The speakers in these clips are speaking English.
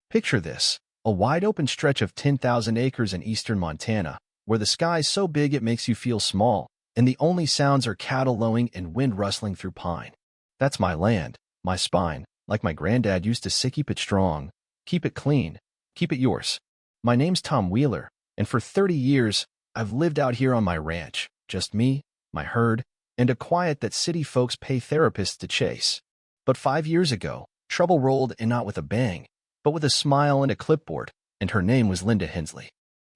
Picture this, a wide-open stretch of 10,000 acres in eastern Montana, where the sky's so big it makes you feel small, and the only sounds are cattle lowing and wind rustling through pine. That's my land, my spine, like my granddad used to say, keep it strong, keep it clean, keep it yours. My name's Tom Wheeler, and for 30 years, I've lived out here on my ranch, just me, my herd, and a quiet that city folks pay therapists to chase. But 5 years ago, trouble rolled in, not with a bang, but with a smile and a clipboard, and her name was Linda Hensley.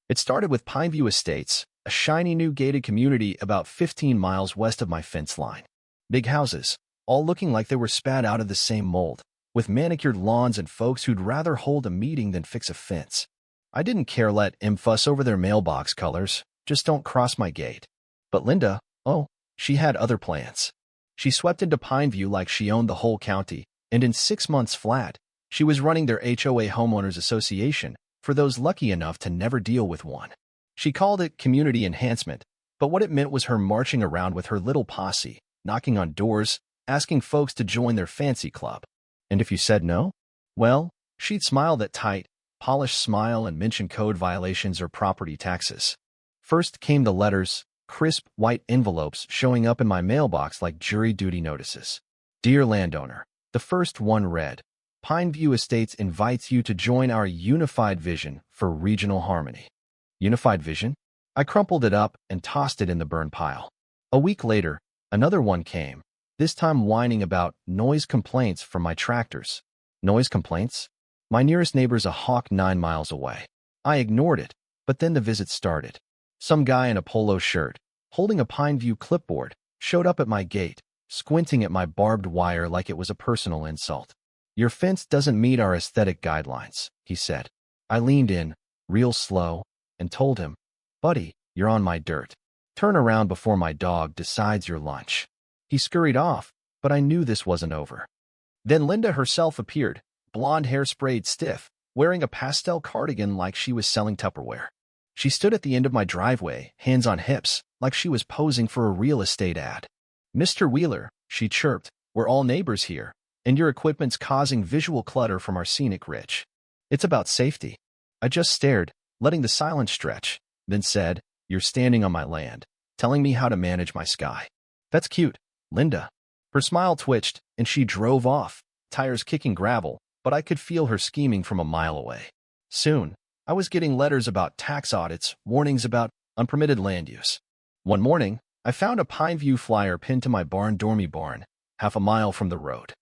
It started with Pineview Estates, a shiny new gated community about 15 miles west of my fence line. Big houses, all looking like they were spat out of the same mold, with manicured lawns and folks who'd rather hold a meeting than fix a fence. I didn't care let em fuss over their mailbox colors, just don't cross my gate. But Linda, oh, she had other plans. She swept into Pineview like she owned the whole county, and in 6 months flat, she was running their HOA Homeowners Association for those lucky enough to never deal with one. She called it community enhancement, but what it meant was her marching around with her little posse, knocking on doors, asking folks to join their fancy club. And if you said no, well, she'd smile that tight, polished smile and mention code violations or property taxes. First came the letters, crisp white envelopes showing up in my mailbox like jury duty notices. Dear landowner, the first one read, Pineview Estates invites you to join our unified vision for regional harmony. Unified vision? I crumpled it up and tossed it in the burn pile. A week later, another one came, this time whining about noise complaints from my tractors. Noise complaints? My nearest neighbor's a hawk 9 miles away. I ignored it, but then the visit started. Some guy in a polo shirt, holding a Pineview clipboard, showed up at my gate, squinting at my barbed wire like it was a personal insult. Your fence doesn't meet our aesthetic guidelines, he said. I leaned in, real slow, and told him, buddy, you're on my dirt. Turn around before my dog decides your lunch. He scurried off, but I knew this wasn't over. Then Linda herself appeared, blonde hair sprayed stiff, wearing a pastel cardigan like she was selling Tupperware. She stood at the end of my driveway, hands on hips, like she was posing for a real estate ad. Mr. Wheeler, she chirped, we're all neighbors here, and your equipment's causing visual clutter from our scenic ridge. It's about safety. I just stared, letting the silence stretch, then said, you're standing on my land, telling me how to manage my sky. That's cute, Linda. Her smile twitched, and she drove off, tires kicking gravel, but I could feel her scheming from a mile away. Soon, I was getting letters about tax audits, warnings about unpermitted land use. One morning, I found a Pineview flyer pinned to my dormy barn, half a mile from the road.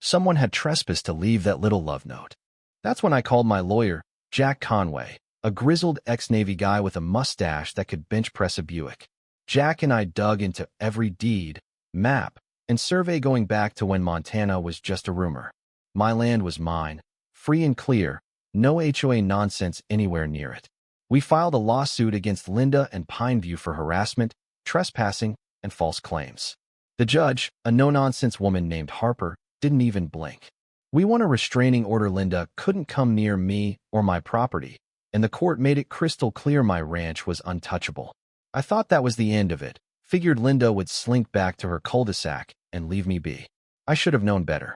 Someone had trespassed to leave that little love note. That's when I called my lawyer, Jack Conway, a grizzled ex-Navy guy with a mustache that could bench press a Buick. Jack and I dug into every deed, map, and survey going back to when Montana was just a rumor. My land was mine, free and clear, no HOA nonsense anywhere near it. We filed a lawsuit against Linda and Pineview for harassment, trespassing, and false claims. The judge, a no-nonsense woman named Harper, didn't even blink. We won a restraining order. Linda couldn't come near me or my property, and the court made it crystal clear my ranch was untouchable. I thought that was the end of it, figured Linda would slink back to her cul-de-sac and leave me be. I should have known better.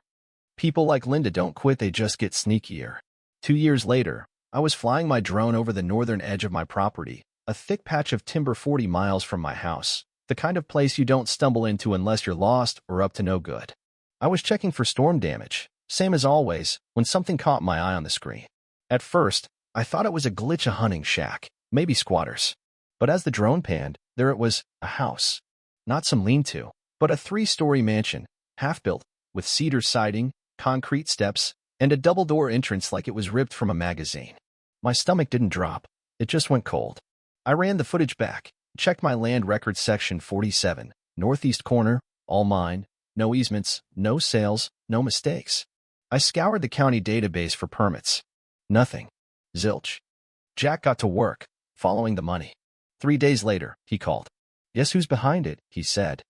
People like Linda don't quit, they just get sneakier. 2 years later, I was flying my drone over the northern edge of my property, a thick patch of timber 40 miles from my house, the kind of place you don't stumble into unless you're lost or up to no good. I was checking for storm damage, same as always, when something caught my eye on the screen. At first, I thought it was a glitch, a hunting shack, maybe squatters. But as the drone panned, there it was, a house. Not some lean-to, but a 3-story mansion, half-built, with cedar siding, concrete steps, and a double-door entrance like it was ripped from a magazine. My stomach didn't drop, it just went cold. I ran the footage back, checked my land records, section 47, northeast corner, all mine, no easements, no sales, no mistakes. I scoured the county database for permits. Nothing. Zilch. Jack got to work, following the money. 3 days later, he called. Guess who's behind it, he said.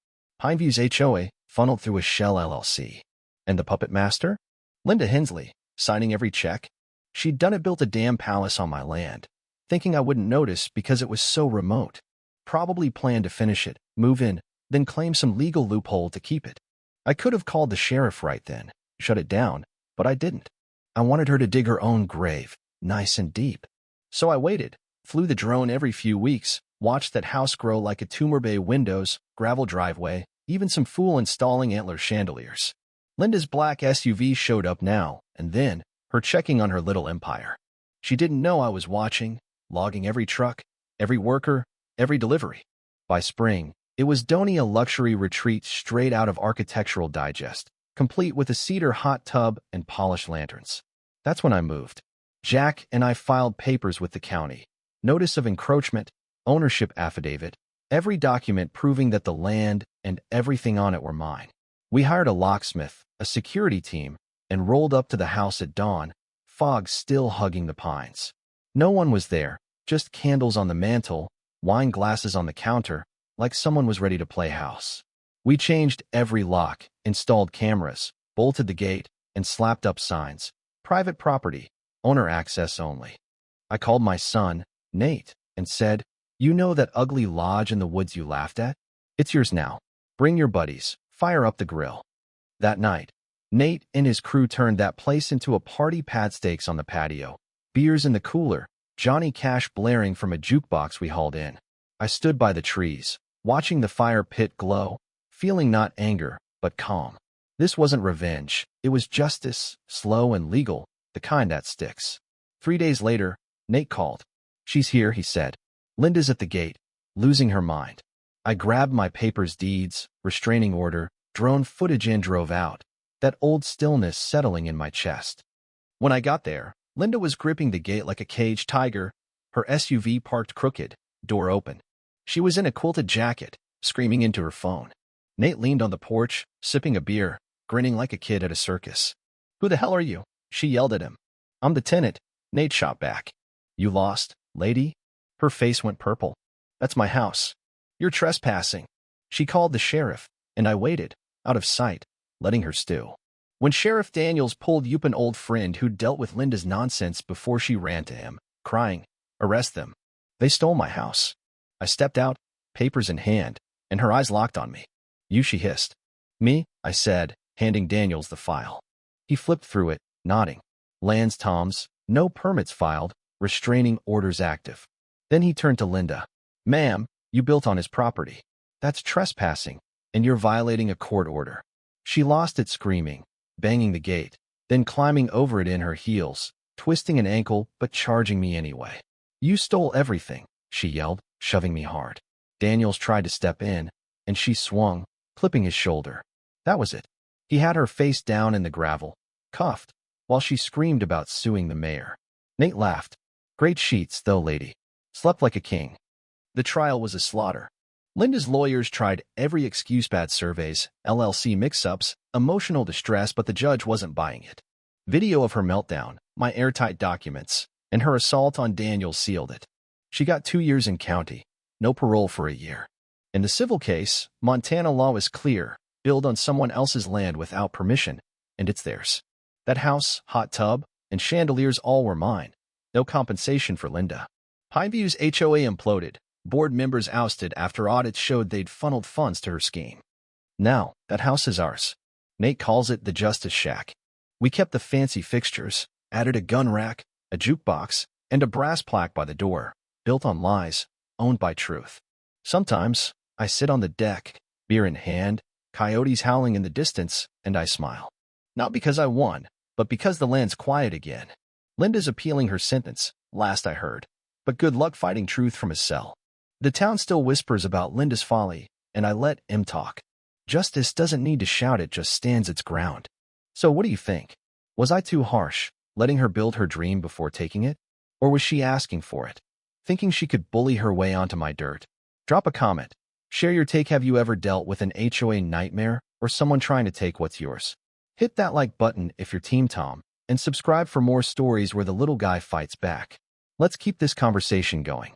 Pineview's HOA, funneled through a shell LLC. And the puppet master? Linda Hensley, signing every check. She'd done it, built a damn palace on my land, thinking I wouldn't notice because it was so remote. Probably planned to finish it, move in, then claim some legal loophole to keep it. I could have called the sheriff right then, shut it down, but I didn't. I wanted her to dig her own grave, nice and deep. So I waited, flew the drone every few weeks, watched that house grow like a tumor bay windows, gravel driveway, even some fool installing antler chandeliers. Linda's black SUV showed up now, and then, her checking on her little empire. She didn't know I was watching, logging every truck, every worker, every delivery. By spring, it was Donnie, a luxury retreat straight out of Architectural Digest, complete with a cedar hot tub and polished lanterns. That's when I moved. Jack and I filed papers with the county. Notice of encroachment, ownership affidavit, every document proving that the land and everything on it were mine. We hired a locksmith, a security team, and rolled up to the house at dawn, fog still hugging the pines. No one was there, just candles on the mantel, wine glasses on the counter, like someone was ready to play house. We changed every lock, installed cameras, bolted the gate, and slapped up signs. Private property, owner access only. I called my son, Nate, and said, "You know that ugly lodge in the woods you laughed at? It's yours now. Bring your buddies, fire up the grill." That night, Nate and his crew turned that place into a party. Pad steaks on the patio, beers in the cooler, Johnny Cash blaring from a jukebox we hauled in. I stood by the trees, watching the fire pit glow, feeling not anger, but calm. This wasn't revenge. It was justice, slow and legal, the kind that sticks. 3 days later, Nate called. "She's here," he said. "Linda's at the gate, losing her mind." I grabbed my papers, deeds, restraining order, drone footage, and drove out, that old stillness settling in my chest. When I got there, Linda was gripping the gate like a caged tiger, her SUV parked crooked, door open. She was in a quilted jacket, screaming into her phone. Nate leaned on the porch, sipping a beer, grinning like a kid at a circus. "Who the hell are you?" she yelled at him. "I'm the tenant," Nate shot back. "You lost, lady?" Her face went purple. "That's my house. You're trespassing." She called the sheriff, and I waited, out of sight, letting her stew. When Sheriff Daniels pulled up an old friend who dealt with Linda's nonsense before, she ran to him, crying, "Arrest them. They stole my house." I stepped out, papers in hand, and her eyes locked on me. "You," she hissed. "Me," I said, handing Daniels the file. He flipped through it, nodding. "Lands Tom's, no permits filed, restraining orders active." Then he turned to Linda. "Ma'am, you built on his property. That's trespassing, and you're violating a court order." She lost it, screaming, banging the gate, then climbing over it in her heels, twisting an ankle but charging me anyway. "You stole everything," she yelled, shoving me hard. Daniels tried to step in, and she swung, clipping his shoulder. That was it. He had her face down in the gravel, cuffed, while she screamed about suing the mayor. Nate laughed. "Great sheets, though, lady. Slept like a king." The trial was a slaughter. Linda's lawyers tried every excuse: bad surveys, LLC mix-ups, emotional distress, but the judge wasn't buying it. Video of her meltdown, my airtight documents, and her assault on Daniels sealed it. She got 2 years in county, no parole for a year. In the civil case, Montana law is clear: build on someone else's land without permission, and it's theirs. That house, hot tub, and chandeliers all were mine. No compensation for Linda. Pineview's HOA imploded. Board members ousted after audits showed they'd funneled funds to her scheme. Now, that house is ours. Nate calls it the Justice Shack. We kept the fancy fixtures, added a gun rack, a jukebox, and a brass plaque by the door, built on lies, owned by truth. Sometimes, I sit on the deck, beer in hand, coyotes howling in the distance, and I smile. Not because I won, but because the land's quiet again. Linda's appealing her sentence, last I heard. But good luck fighting truth from his cell. The town still whispers about Linda's folly, and I let him talk. Justice doesn't need to shout, it just stands its ground. So what do you think? Was I too harsh, letting her build her dream before taking it? Or was she asking for it, thinking she could bully her way onto my dirt? Drop a comment. Share your take. Have you ever dealt with an HOA nightmare or someone trying to take what's yours? Hit that like button if you're Team Tom, and subscribe for more stories where the little guy fights back. Let's keep this conversation going.